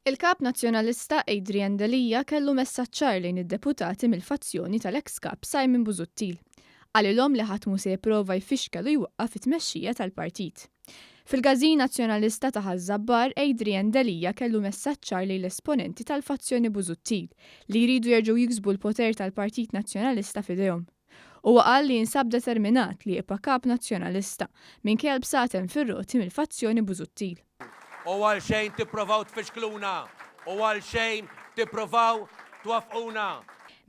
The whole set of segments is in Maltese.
Il-kap nazzjonalista Adrian Delija kellu messaċċar lejn id-deputati mill-fazzjoni tal-ex kap Simon Busuttil. Għalilhom li ħatmu se jipprova jfixkel u jwaqqaf it-tmexxija tal-partit. Fil-Gażin Nazzjonalista ta' Ħażabbar, Adrian Delija kellu messaċċar lejn l-esponenti tal-fazzjoni Busuttil li jridu jerġgħu jiksbu l-poter tal-Partit Nazzjonalista f'idejhom. Huwa qal li jinsab determinat li jibqa' kap nazzjonalista minkejja bsatem fir-roti mill-fazzjoni Busuttil. U għal xejn tippruvaw tfixkluna, u għal xejn tippruvaw twaffquna.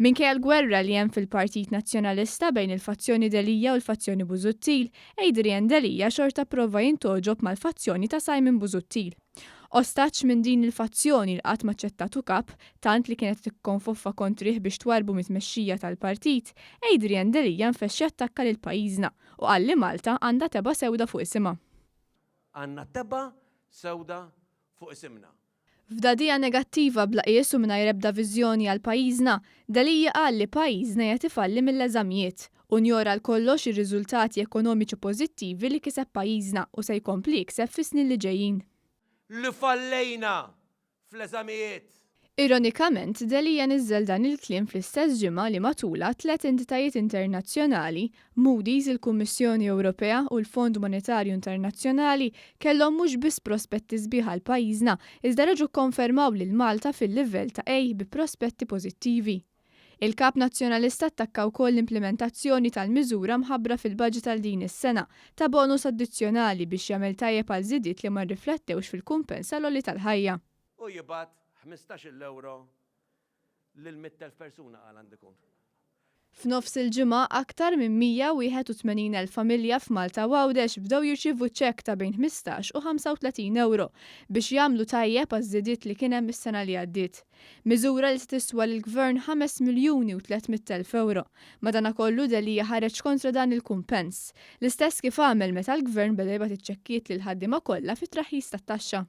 Minkejja l-gwerra li hemm fil-Partit Nazzjonalista bejn il-fazzjoni Delija u l-fazzjoni Busuttil, Adrian Delija xorta prova jintoġob mal-fazzjoni ta' Simon Busuttil. Ostaċ minn din il-fazzjoni l qatt maċċettatu kap, tant li kienet tikkonfoffa kontrih biex twarbu mit-tmexxija tal-partit, Adrian Delija nfexxi attakka lil pajjiżna u qal li Malta għandha teba' sewda fuq isimha. Għandna teba' sewda fuq isimna. F'dadija negattiva bla qies u mingħajr ebda viżjoni għal pajjiżna, Delija qal li pajjiżna qed ifalli mill-eżamijiet u njora l-kollox ir-riżultati ekonomiċi pożittivi li kiseb pajjiżna u se jkompli jikseb fis-snin li ġejjin. Li fallejna fl-eżamijiet. Ironikament, Delija niżżel dan il-kliem fl-istess ġimgħa li matula 3 entitajiet internazzjonali, Moody's, il-Kummissjoni Ewropea u l-Fond Monetarju Internazzjonali kellhom mhux biss prospetti sbieħ għal pajjiżna, iżda reġgħu kkonfermaw lil Malta fil-livell ta' A bi prospetti pożittivi. Il-kap nazzjonalista attakka wkoll l-implementazzjoni tal-miżura mħabbra fil-budget tal din is-sena ta' bonus addizzjonali biex jagħmel tajjeb għal żidiet li ma rriflettewx fil-kumpens għall-għolli tal-ħajja. U jibgħat 15 euro lil 100,000 persuna għal għandikun. F'nofs il-ġimgħa aktar minn 181,000 familja f'Malta Għawdex bdew jirċievu ċekk ta' bejn 15 u 35 euro biex jagħmlu tajjeb għaż-żidiet li kien hemm is-sena li għaddiet. Miżura li tiswa lill-Gvern 5 miljuni u 300,000 euro. Madankollu Delija ħareġ kontra dan il-kumpens. L-istess kif għamel meta l-Gvern beda jibgħat iċ-ċekkiet lil ħaddiema kollha fit-traħħis tat-taxxa.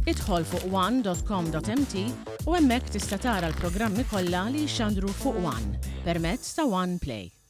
Idħol fuq one.com.mt u hemmhekk tista' tara l-programmi kollha li jxandru fuq One permezz ta' One Play.